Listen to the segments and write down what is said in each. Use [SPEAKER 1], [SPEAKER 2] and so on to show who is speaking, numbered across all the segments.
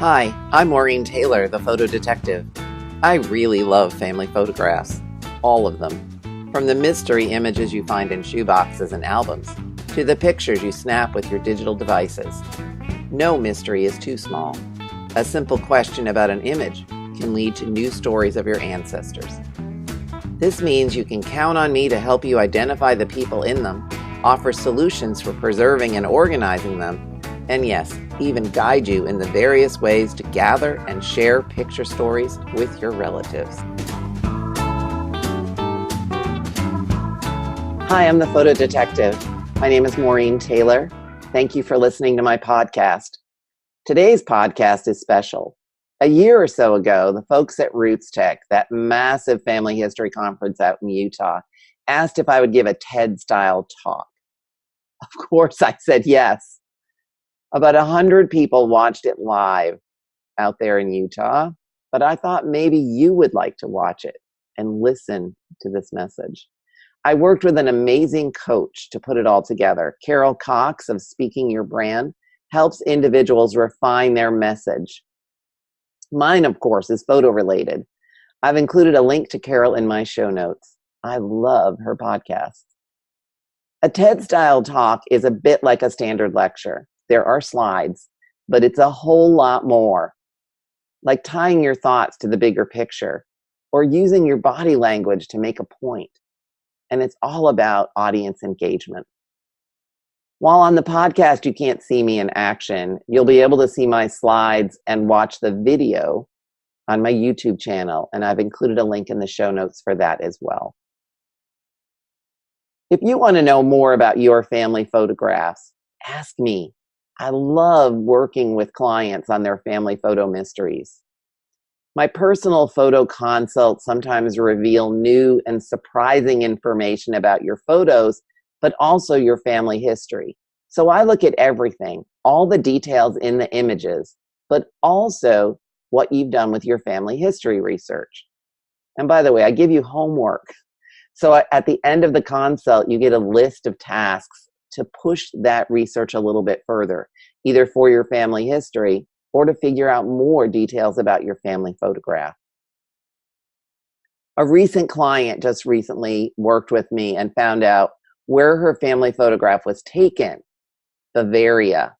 [SPEAKER 1] Hi, I'm Maureen Taylor, the photo detective. I really love family photographs, all of them. From the mystery images you find in shoeboxes and albums, to the pictures you snap with your digital devices. No mystery is too small. A simple question about an image can lead to new stories of your ancestors. This means you can count on me to help you identify the people in them, offer solutions for preserving and organizing them, and yes, even guide you in the various ways to gather and share picture stories with your relatives. Hi, I'm the photo detective. My name is Maureen Taylor. Thank you for listening to my podcast. Today's podcast is special. A year or so ago, the folks at Rootstech, that massive family history conference out in Utah, asked if I would give a TED-style talk. Of course, I said yes. About 100 people watched it live out there in Utah, but I thought maybe you would like to watch it and listen to this message. I worked with an amazing coach to put it all together. Carol Cox of Speaking Your Brand helps individuals refine their message. Mine, of course, is photo related. I've included a link to Carol in my show notes. I love her podcast. A TED-style talk is a bit like a standard lecture. There are slides, but it's a whole lot more. Like tying your thoughts to the bigger picture or using your body language to make a point. And it's all about audience engagement. While on the podcast you can't see me in action, you'll be able to see my slides and watch the video on my YouTube channel, and I've included a link in the show notes for that as well. If you want to know more about your family photographs, ask me. I love working with clients on their family photo mysteries. My personal photo consults sometimes reveal new and surprising information about your photos, but also your family history. So I look at everything, all the details in the images, but also what you've done with your family history research. And by the way, I give you homework. So at the end of the consult, you get a list of tasks to push that research a little bit further, either for your family history or to figure out more details about your family photograph. A recent client just recently worked with me and found out where her family photograph was taken, Bavaria.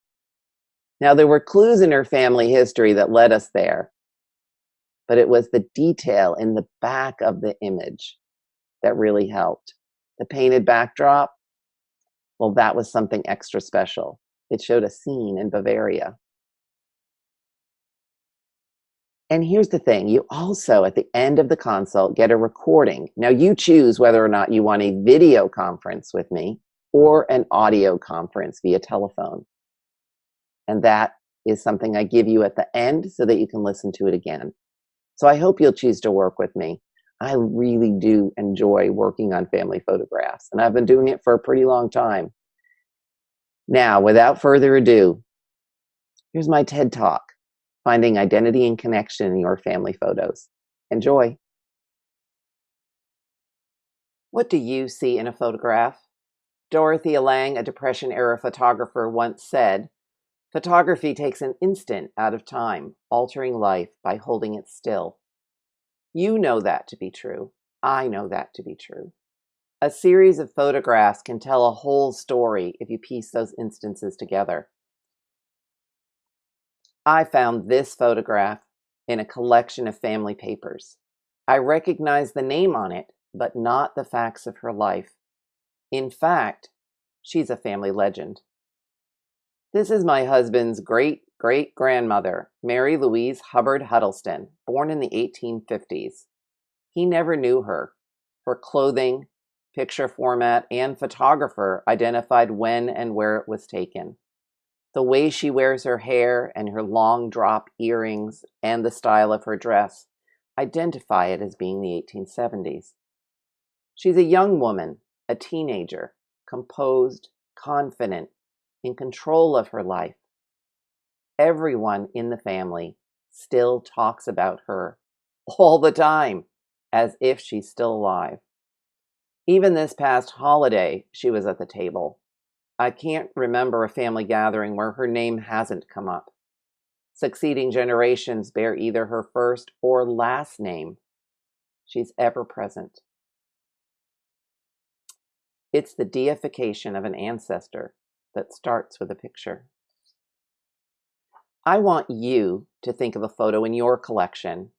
[SPEAKER 1] Now, there were clues in her family history that led us there, but it was the detail in the back of the image that really helped. The painted backdrop, well, that was something extra special. It showed a scene in Bavaria. And here's the thing, you also, at the end of the consult, get a recording. Now, you choose whether or not you want a video conference with me or an audio conference via telephone. And that is something I give you at the end so that you can listen to it again. So I hope you'll choose to work with me. I really do enjoy working on family photographs, and I've been doing it for a pretty long time. Now, without further ado, here's my TED Talk, Finding Identity and Connection in Your Family Photos. Enjoy. What do you see in a photograph? Dorothea Lange, a Depression-era photographer, once said, "Photography takes an instant out of time, altering life by holding it still." You know that to be true. I know that to be true. A series of photographs can tell a whole story if you piece those instances together. I found this photograph in a collection of family papers. I recognize the name on it, but not the facts of her life. In fact, she's a family legend. This is my husband's great-great-grandmother, Mary Louise Hubbard Huddleston, born in the 1850s. He never knew her. Her clothing, picture format, and photographer identified when and where it was taken. The way she wears her hair and her long drop earrings and the style of her dress identify it as being the 1870s. She's a young woman, a teenager, composed, confident, in control of her life. Everyone in the family still talks about her all the time, as if she's still alive. Even this past holiday, she was at the table. I can't remember a family gathering where her name hasn't come up. Succeeding generations bear either her first or last name. She's ever present. It's the deification of an ancestor that starts with a picture. I want you to think of a photo in your collection.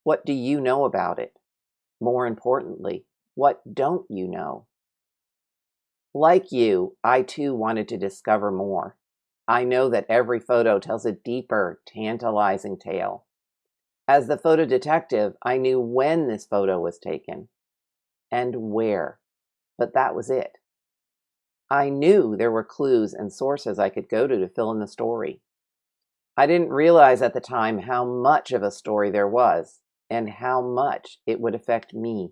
[SPEAKER 1] What do you know about it? More importantly, what don't you know? Like you, I too wanted to discover more. I know that every photo tells a deeper, tantalizing tale. As the photo detective, I knew when this photo was taken and where, but that was it. I knew there were clues and sources I could go to fill in the story. I didn't realize at the time how much of a story there was and how much it would affect me.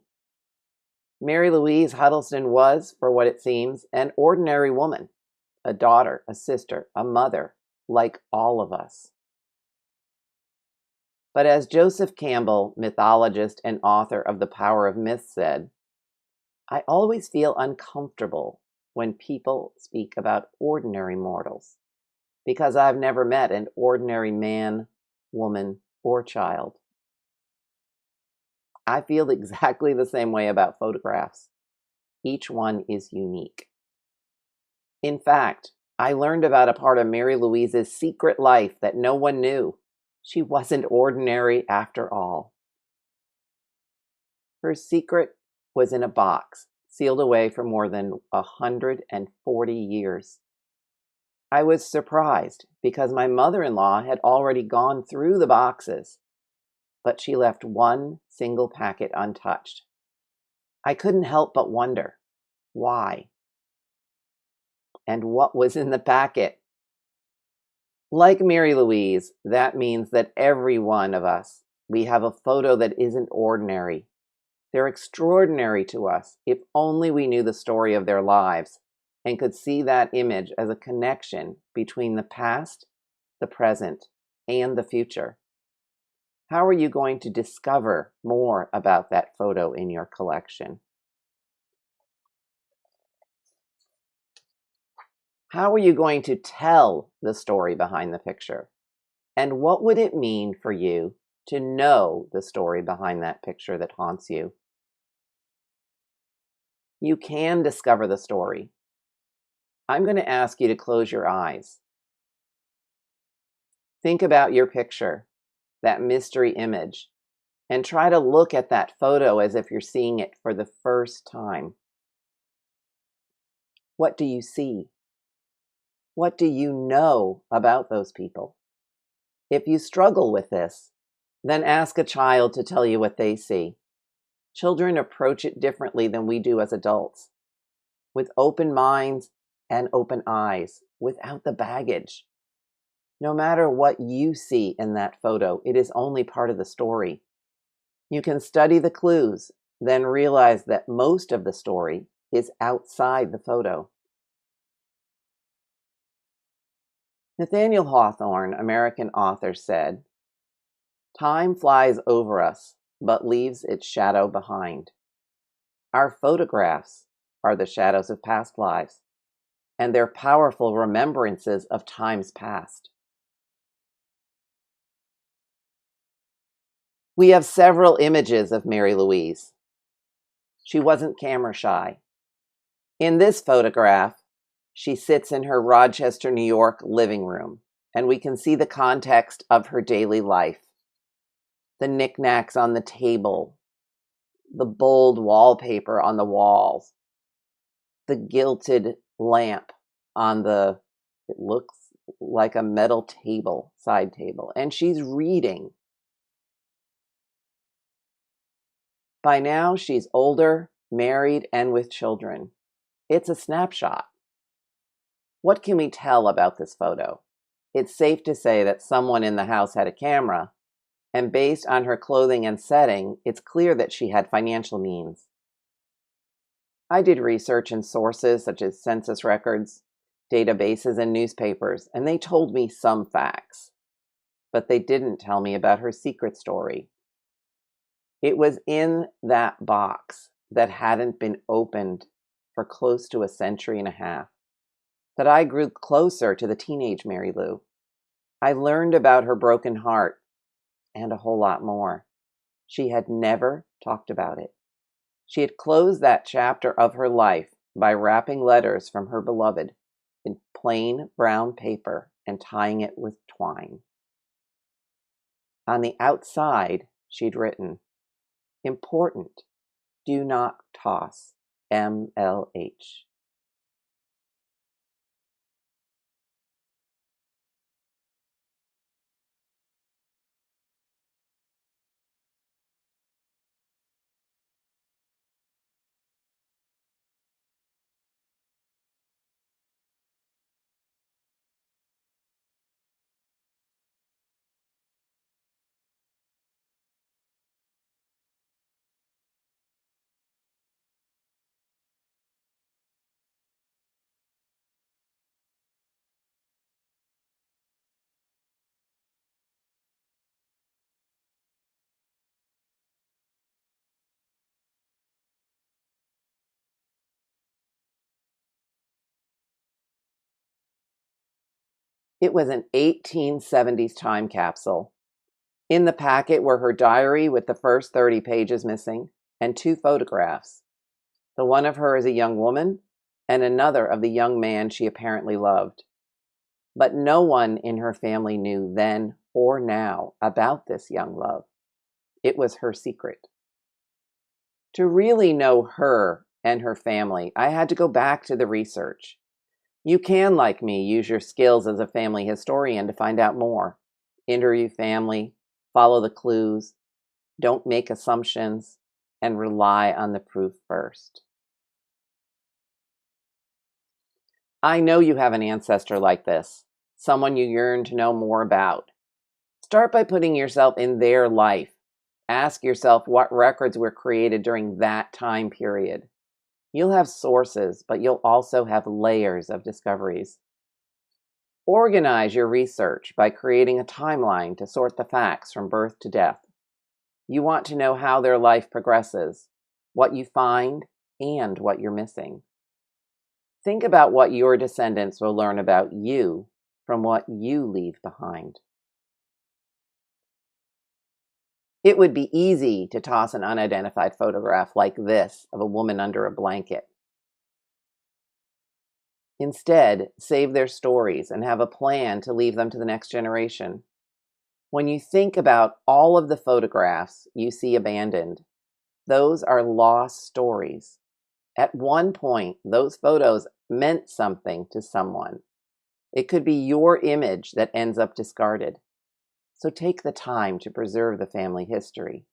[SPEAKER 1] Mary Louise Huddleston was, for what it seems, an ordinary woman, a daughter, a sister, a mother, like all of us. But as Joseph Campbell, mythologist and author of The Power of Myth, said, I always feel uncomfortable when people speak about ordinary mortals, because I've never met an ordinary man, woman, or child. I feel exactly the same way about photographs. Each one is unique. In fact, I learned about a part of Mary Louise's secret life that no one knew. She wasn't ordinary after all. Her secret was in a box, sealed away for more than 140 years. I was surprised because my mother-in-law had already gone through the boxes, but she left one single packet untouched. I couldn't help but wonder, why? And what was in the packet? Like Mary Louise, that means that every one of us, we have a photo that isn't ordinary. They're extraordinary to us if only we knew the story of their lives and could see that image as a connection between the past, the present, and the future. How are you going to discover more about that photo in your collection? How are you going to tell the story behind the picture? And what would it mean for you to know the story behind that picture that haunts you? You can discover the story. I'm going to ask you to close your eyes. Think about your picture, that mystery image, and try to look at that photo as if you're seeing it for the first time. What do you see? What do you know about those people? If you struggle with this, then ask a child to tell you what they see. Children approach it differently than we do as adults, with open minds and open eyes, without the baggage. No matter what you see in that photo, it is only part of the story. You can study the clues, then realize that most of the story is outside the photo. Nathaniel Hawthorne, American author, said, "Time flies over us, but leaves its shadow behind. Our photographs are the shadows of past lives, and they're powerful remembrances of times past." We have several images of Mary Louise. She wasn't camera shy. In this photograph, she sits in her Rochester, New York living room, and we can see the context of her daily life. The knickknacks on the table, the bold wallpaper on the walls, the gilded lamp on it looks like a metal table, side table, and she's reading. By now, she's older, married, and with children. It's a snapshot. What can we tell about this photo? It's safe to say that someone in the house had a camera, and based on her clothing and setting, it's clear that she had financial means. I did research in sources such as census records, databases, and newspapers, and they told me some facts, but they didn't tell me about her secret story. It was in that box that hadn't been opened for close to a century and a half that I grew closer to the teenage Mary Lou. I learned about her broken heart and a whole lot more. She had never talked about it. She had closed that chapter of her life by wrapping letters from her beloved in plain brown paper and tying it with twine. On the outside, she'd written, "Important, do not toss, MLH." It was an 1870s time capsule. In the packet were her diary with the first 30 pages missing and 2 photographs, the one of her as a young woman and another of the young man she apparently loved. But no one in her family knew then or now about this young love. It was her secret. To really know her and her family, I had to go back to the research. You can, like me, use your skills as a family historian to find out more. Interview family, follow the clues, don't make assumptions, and rely on the proof first. I know you have an ancestor like this, someone you yearn to know more about. Start by putting yourself in their life. Ask yourself what records were created during that time period. You'll have sources, but you'll also have layers of discoveries. Organize your research by creating a timeline to sort the facts from birth to death. You want to know how their life progresses, what you find, and what you're missing. Think about what your descendants will learn about you from what you leave behind. It would be easy to toss an unidentified photograph like this of a woman under a blanket. Instead, save their stories and have a plan to leave them to the next generation. When you think about all of the photographs you see abandoned, those are lost stories. At one point, those photos meant something to someone. It could be your image that ends up discarded. So take the time to preserve the family history.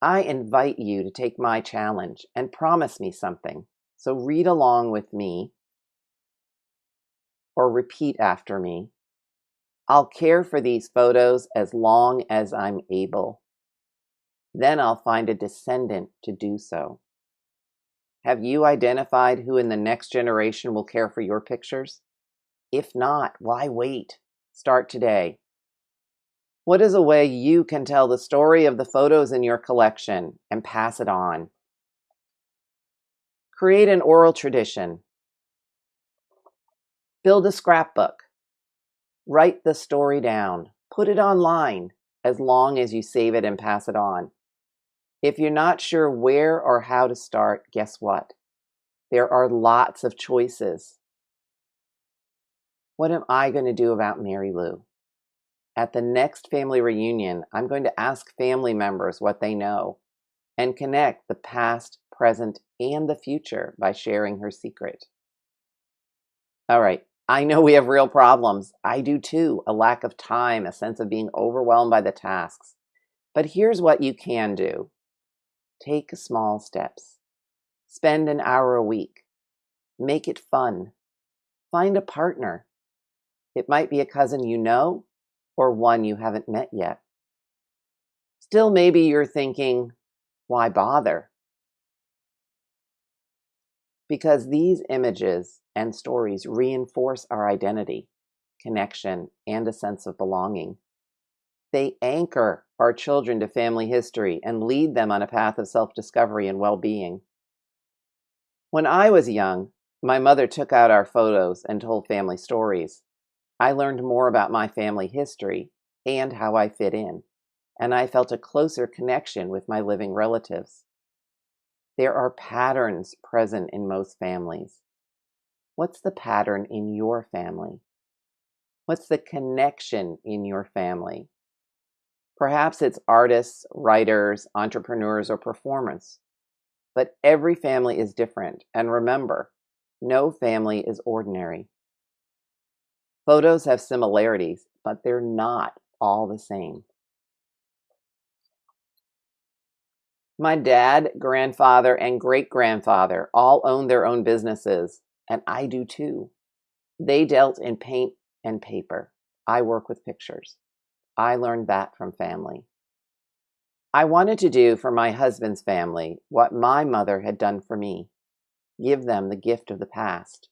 [SPEAKER 1] I invite you to take my challenge and promise me something. So read along with me or repeat after me. I'll care for these photos as long as I'm able. Then I'll find a descendant to do so. Have you identified who in the next generation will care for your pictures? If not, why wait? Start today. What is a way you can tell the story of the photos in your collection and pass it on? Create an oral tradition. Build a scrapbook. Write the story down. Put it online as long as you save it and pass it on. If you're not sure where or how to start, guess what? There are lots of choices. What am I going to do about Mary Lou? At the next family reunion, I'm going to ask family members what they know and connect the past, present, and the future by sharing her secret. All right, I know we have real problems. I do too. A lack of time, a sense of being overwhelmed by the tasks. But here's what you can do. Take small steps. Spend an hour a week. Make it fun. Find a partner. It might be a cousin you know or one you haven't met yet. Still, maybe you're thinking, why bother? Because these images and stories reinforce our identity, connection, and a sense of belonging. They anchor our children to family history and lead them on a path of self-discovery and well-being. When I was young, my mother took out our photos and told family stories. I learned more about my family history and how I fit in, and I felt a closer connection with my living relatives. There are patterns present in most families. What's the pattern in your family? What's the connection in your family? Perhaps it's artists, writers, entrepreneurs, or performers. But every family is different, and remember, no family is ordinary. Photos have similarities, but they're not all the same. My dad, grandfather, and great-grandfather all own their own businesses, and I do too. They dealt in paint and paper. I work with pictures. I learned that from family. I wanted to do for my husband's family what my mother had done for me, give them the gift of the past.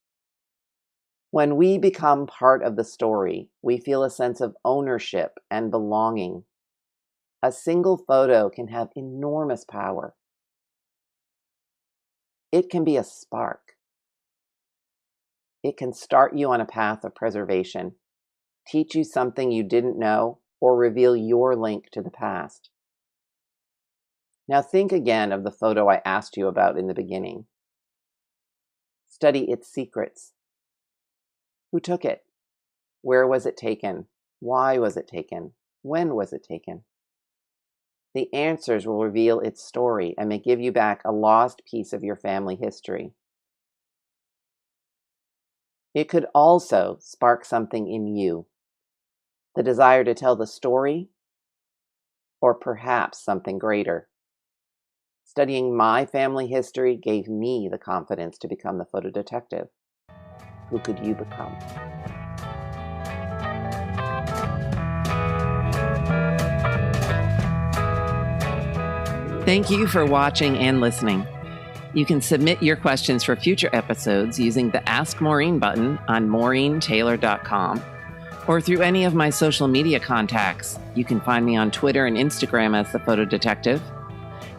[SPEAKER 1] When we become part of the story, we feel a sense of ownership and belonging. A single photo can have enormous power. It can be a spark. It can start you on a path of preservation, teach you something you didn't know, or reveal your link to the past. Now think again of the photo I asked you about in the beginning. Study its secrets. Who took it? Where was it taken? Why was it taken? When was it taken? The answers will reveal its story and may give you back a lost piece of your family history. It could also spark something in you, the desire to tell the story, or perhaps something greater. Studying my family history gave me the confidence to become the photo detective. Who could you become? Thank you for watching and listening. You can submit your questions for future episodes using the Ask Maureen button on MaureenTaylor.com or through any of my social media contacts. You can find me on Twitter and Instagram as The Photo Detective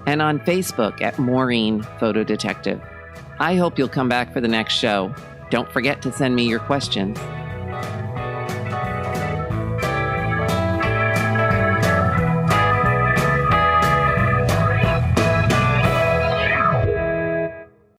[SPEAKER 1] and on Facebook at Maureen Photo Detective. I hope you'll come back for the next show. Don't forget to send me your questions.